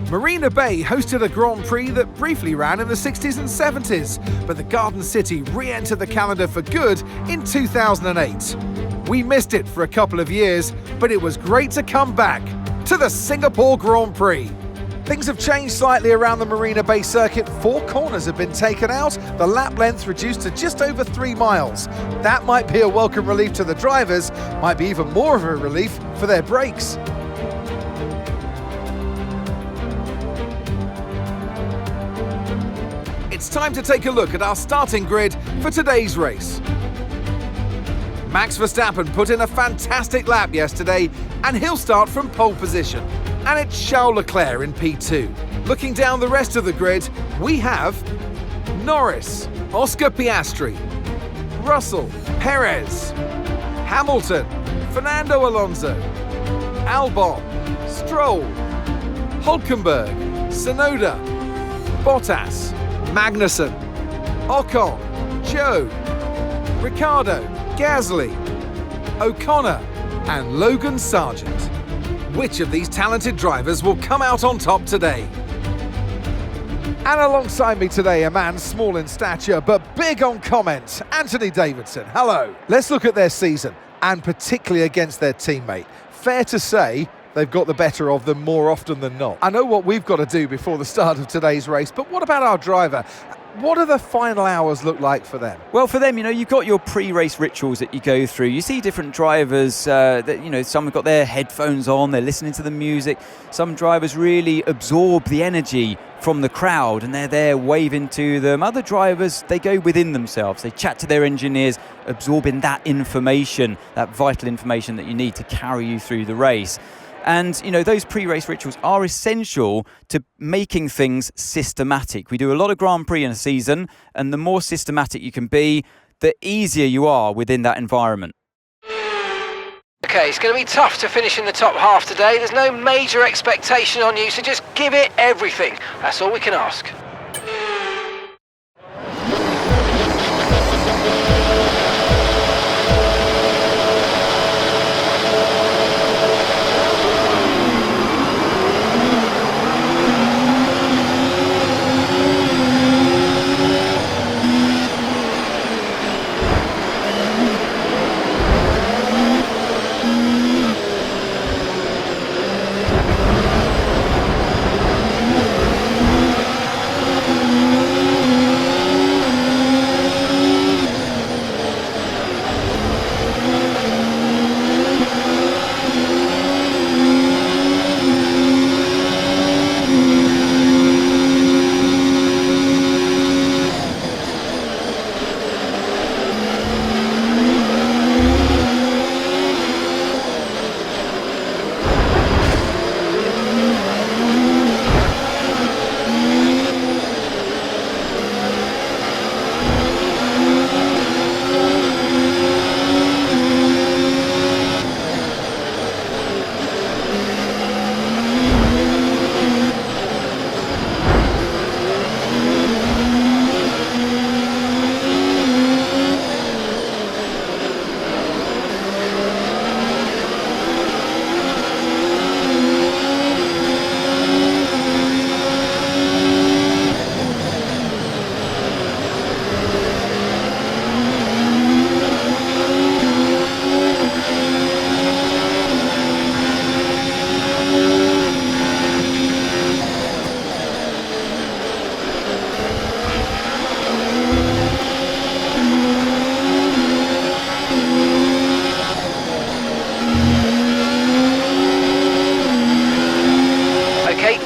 Marina Bay hosted a Grand Prix that briefly ran in the 60s and 70s, but the Garden City re-entered the calendar for good in 2008. We missed it for a couple of years, but it was great to come back to the Singapore Grand Prix. Things have changed slightly around the Marina Bay circuit. 4 corners have been taken out, the lap length reduced to just over 3 miles. That might be a welcome relief to the drivers, might be even more of a relief for their brakes. It's time to take a look at our starting grid for today's race. Max Verstappen put in a fantastic lap yesterday and he'll start from pole position. And it's Charles Leclerc in P2. Looking down the rest of the grid, we have Norris, Oscar Piastri, Russell, Perez, Hamilton, Fernando Alonso, Albon, Stroll, Hülkenberg, Tsunoda, Bottas, Magnussen, Ocon, Joe, Ricciardo, Gasly, O'Connor and Logan Sargent. Which of these talented drivers will come out on top today? And alongside me today, a man small in stature but big on comment, Anthony Davidson. Hello. Let's look at their season and particularly against their teammate. Fair to say they've got the better of them more often than not. I know what we've got to do before the start of today's race, but what about our driver? What do the final hours look like for them? Well, for them, you've got your pre-race rituals that you go through. You see different drivers that, some have got their headphones on, they're listening to the music. Some drivers really absorb the energy from the crowd and they're there waving to them. Other drivers, they go within themselves. They chat to their engineers, absorbing that information, that vital information that you need to carry you through the race. And, those pre-race rituals are essential to making things systematic. We do a lot of Grand Prix in a season, and the more systematic you can be, the easier you are within that environment. Okay, it's going to be tough to finish in the top half today. There's no major expectation on you, so just give it everything. That's all we can ask.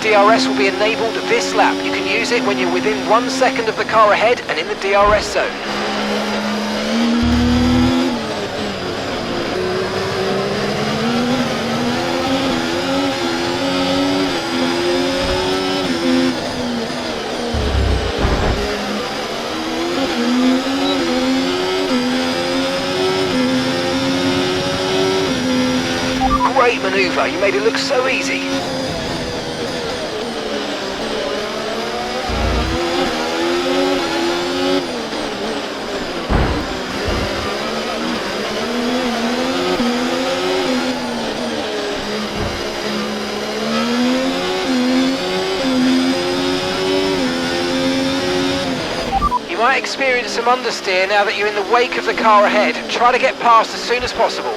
DRS will be enabled this lap. You can use it when you're within 1 second of the car ahead and in the DRS zone. Great manoeuvre, you made it look so easy. experience some understeer now that you're in the wake of the car ahead. Try to get past as soon as possible.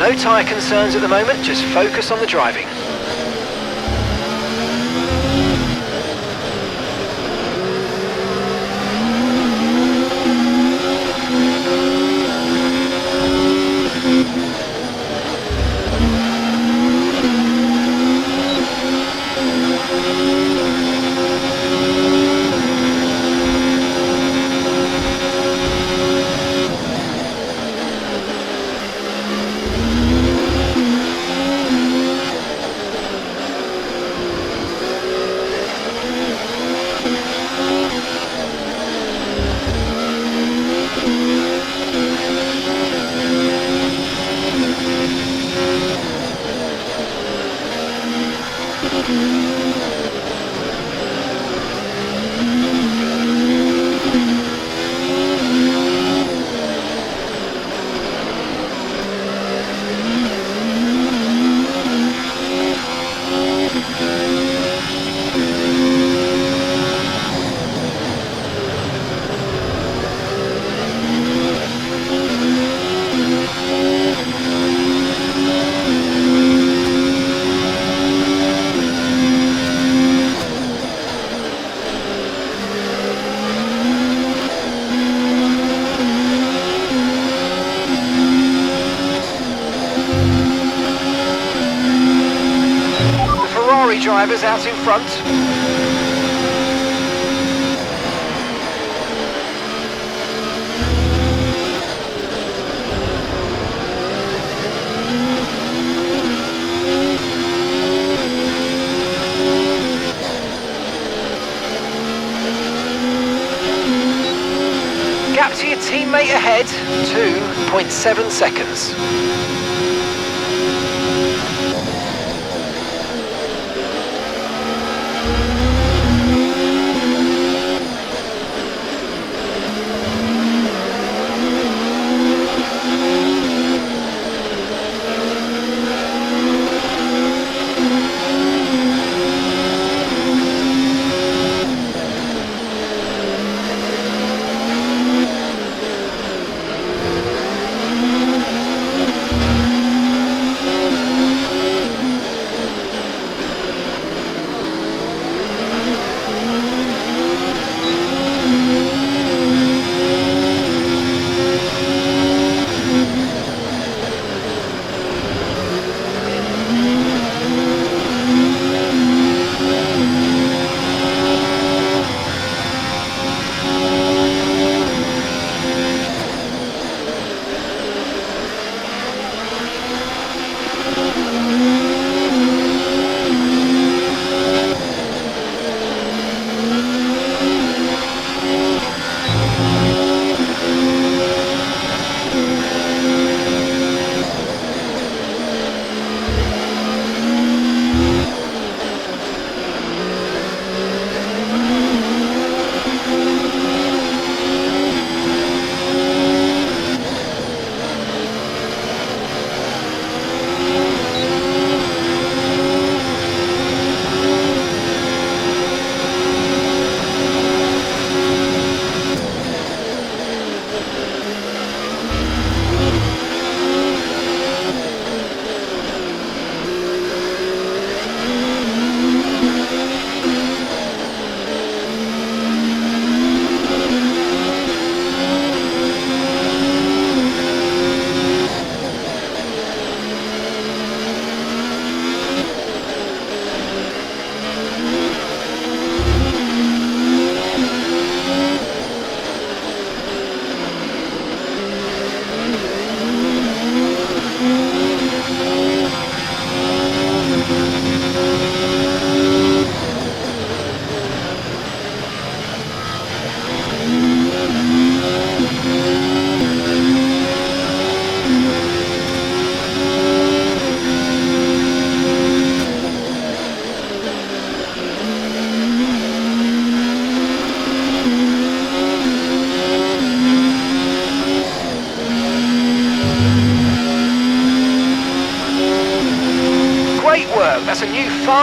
No tyre concerns at the moment, just focus on the driving. Drivers out in front. Gap to your teammate ahead, 2.7 seconds.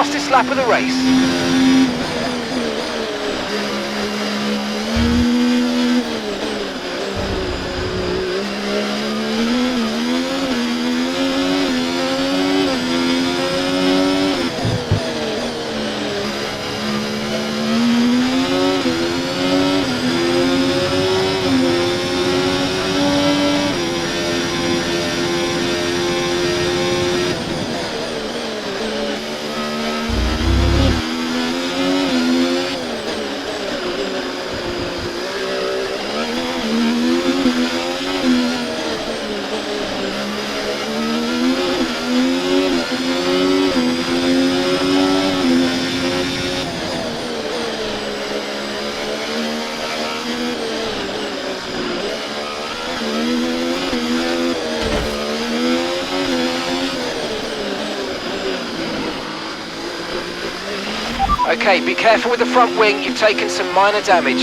fastest lap of the race. Okay, be careful with the front wing, you've taken some minor damage.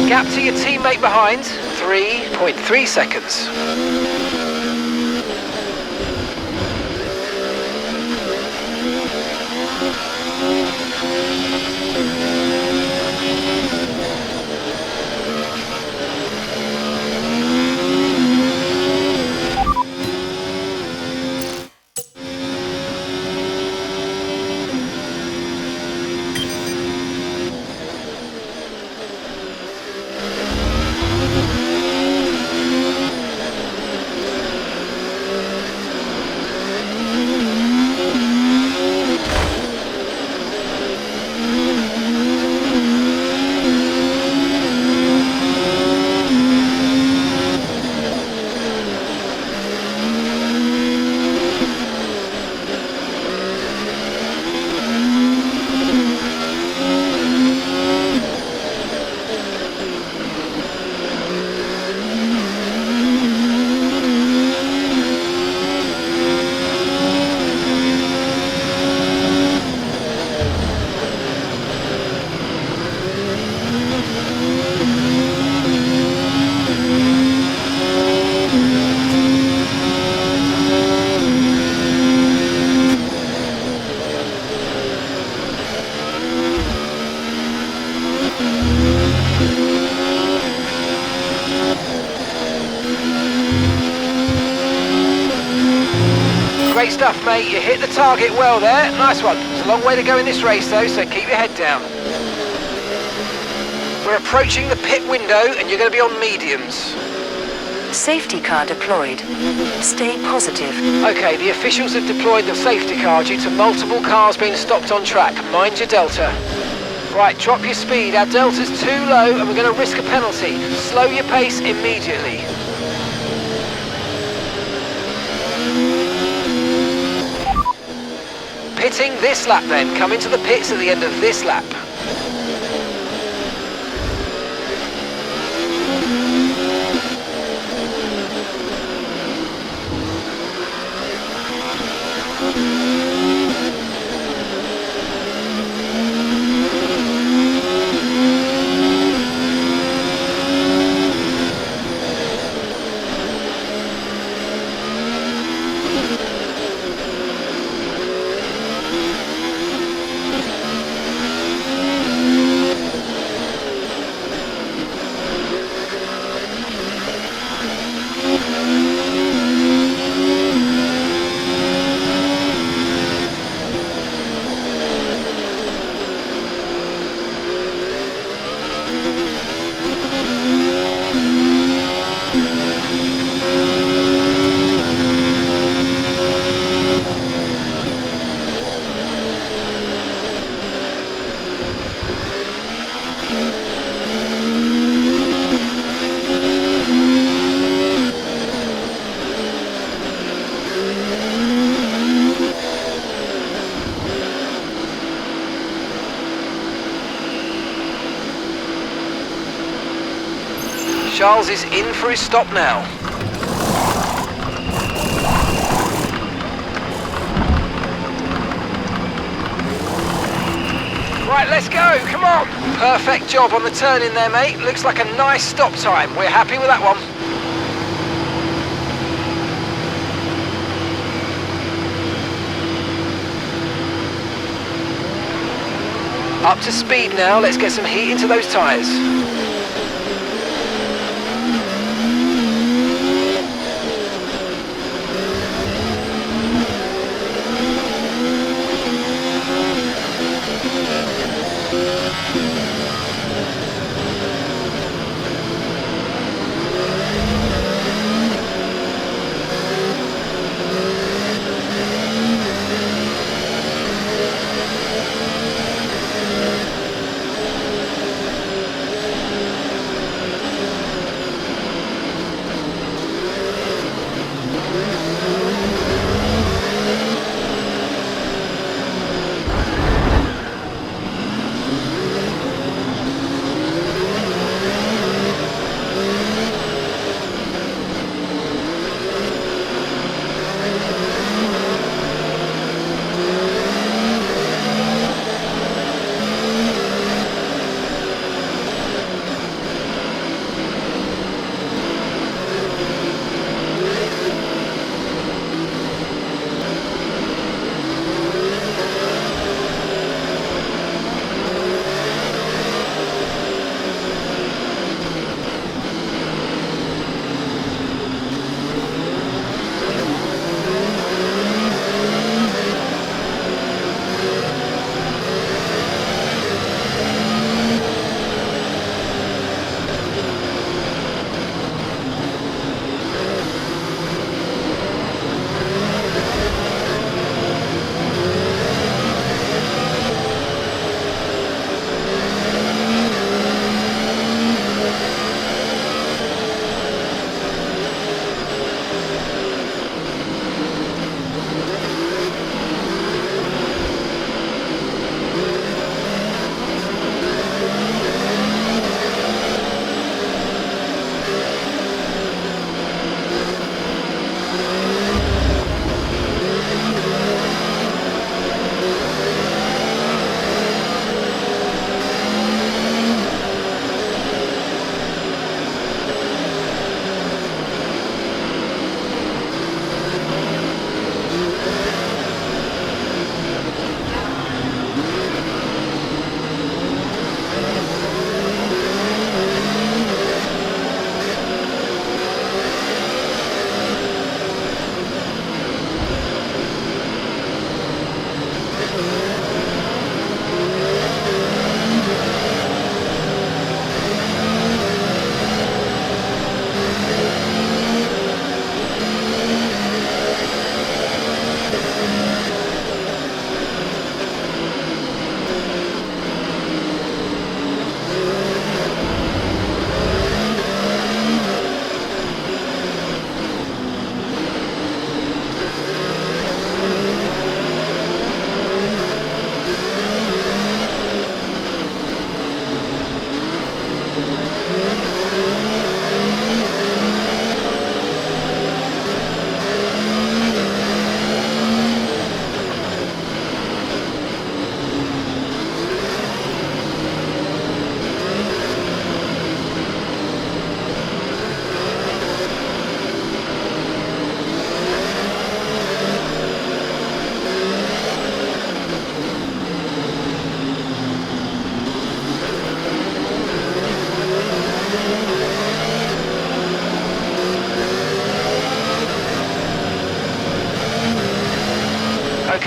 Gap to your teammate behind, 3.3 seconds. Great stuff, mate. You hit the target well there. Nice one. There's a long way to go in this race, though, so keep your head down. We're approaching the pit window, and you're going to be on mediums. Safety car deployed. Stay positive. Okay, the officials have deployed the safety car due to multiple cars being stopped on track. Mind your delta. Right, drop your speed. Our delta's too low, and we're going to risk a penalty. Slow your pace immediately. Pitting this lap then. Come into the pits at the end of this lap. Charles is in for his stop now. Right, let's go, come on. Perfect job on the turn in there, mate. Looks like a nice stop time. We're happy with that one. Up to speed now, let's get some heat into those tyres.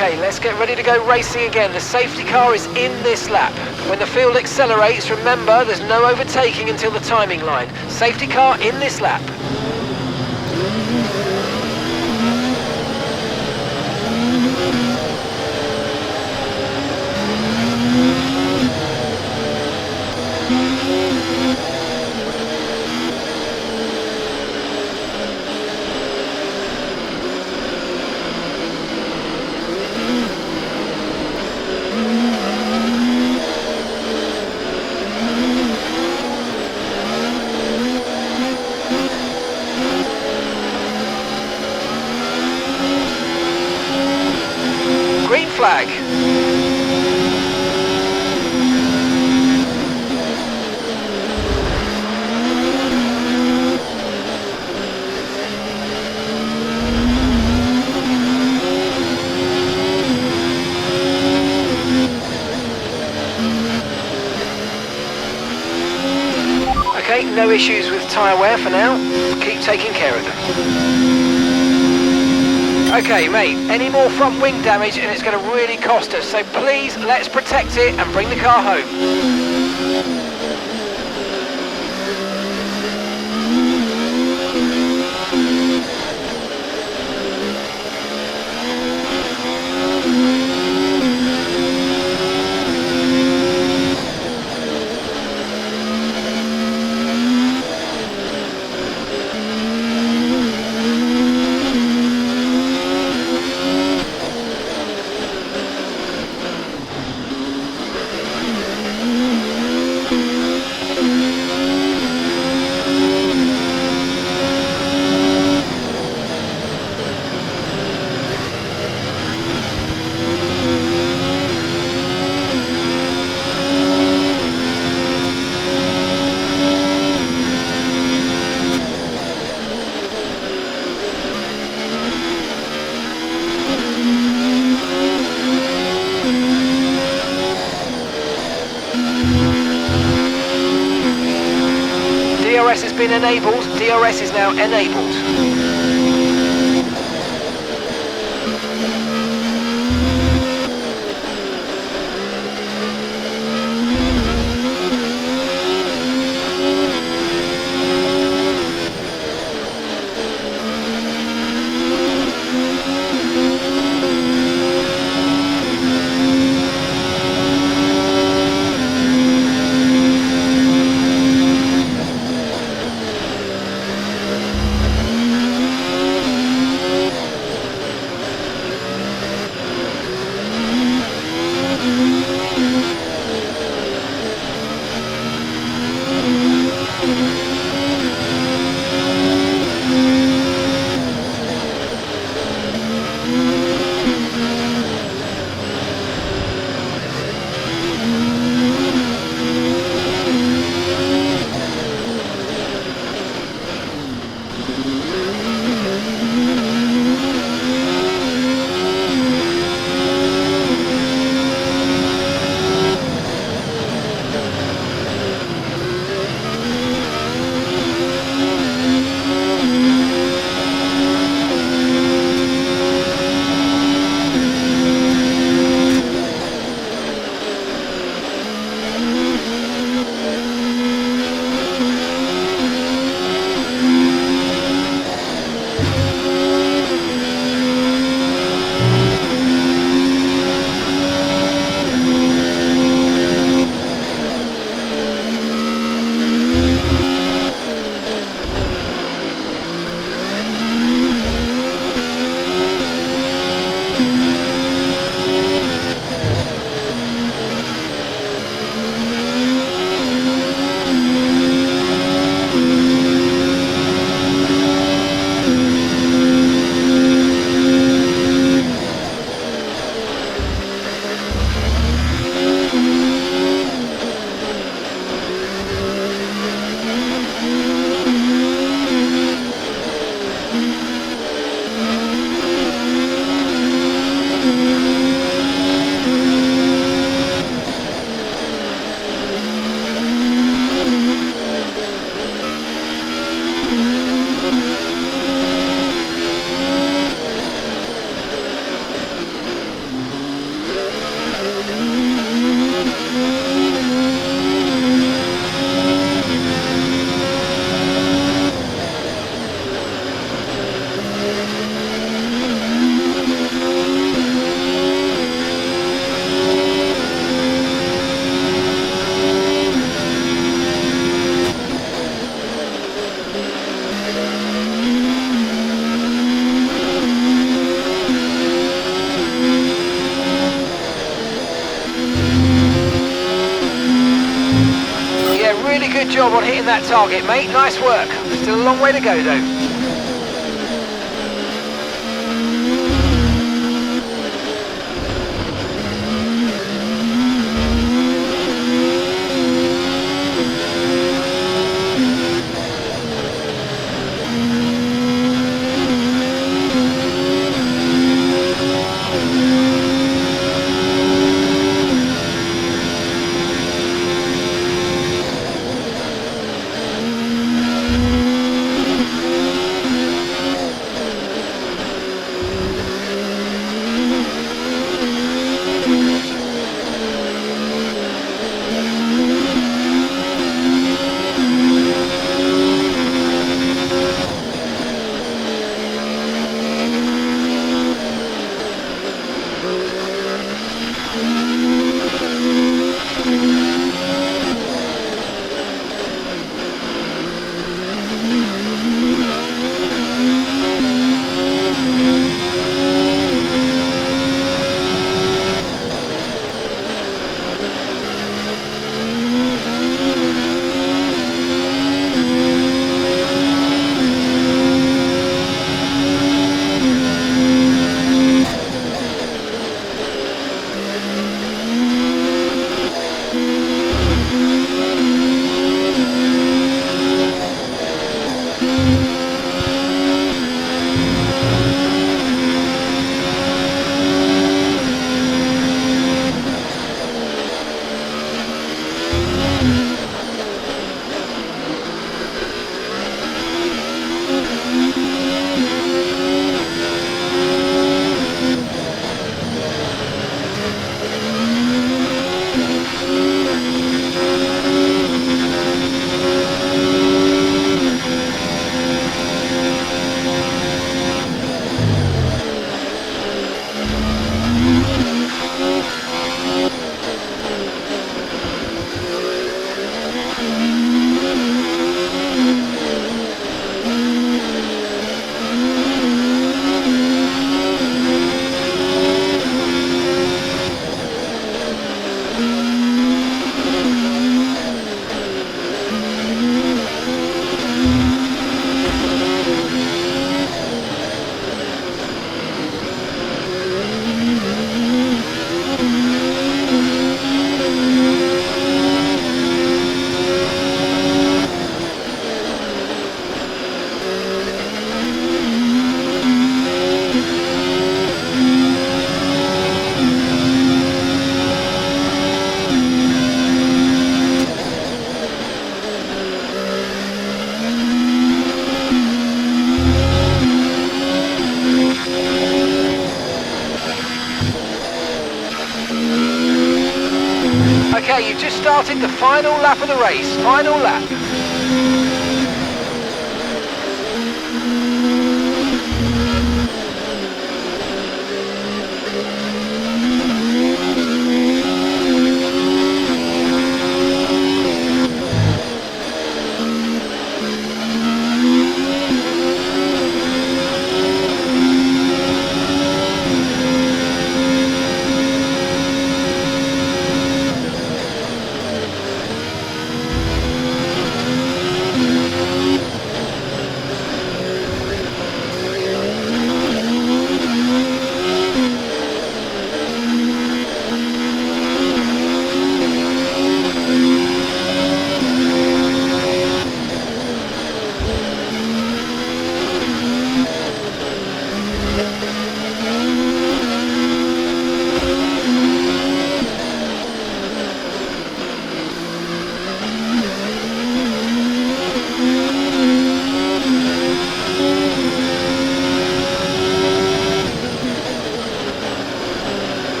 Okay, let's get ready to go racing again. The safety car is in this lap. When the field accelerates, remember there's no overtaking until the timing line. Safety car in this lap. flag. Okay, no issues with tyre wear for now. Keep taking care of them. Okay, mate, any more front wing damage and it's going to really cost us, so please let's protect it and bring the car home. DRS has been enabled. DRS is now enabled. Good job on hitting that target, mate. Nice work. Still a long way to go, though. Okay, you've just started the final lap of the race. Final lap.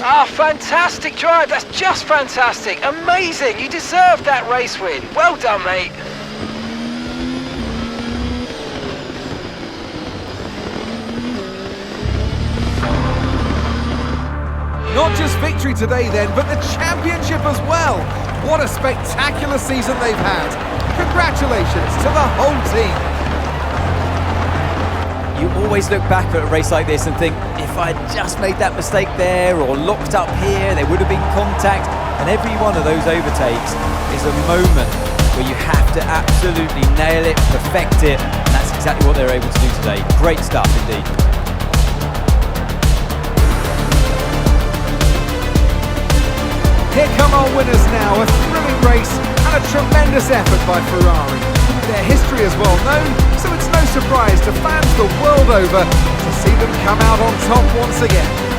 Ah, fantastic drive. That's just fantastic. Amazing. You deserved that race win. Well done, mate. Not just victory today then, but the championship as well. What a spectacular season they've had. Congratulations to the whole team. You always look back at a race like this and think, if I'd just made that mistake there or locked up here, there would have been contact. And every one of those overtakes is a moment where you have to absolutely nail it, perfect it, and that's exactly what they're able to do today. Great stuff indeed. Here come our winners now, a thrilling race and a tremendous effort by Ferrari. Their history is well known, so it's no surprise to fans the world over to see them come out on top once again.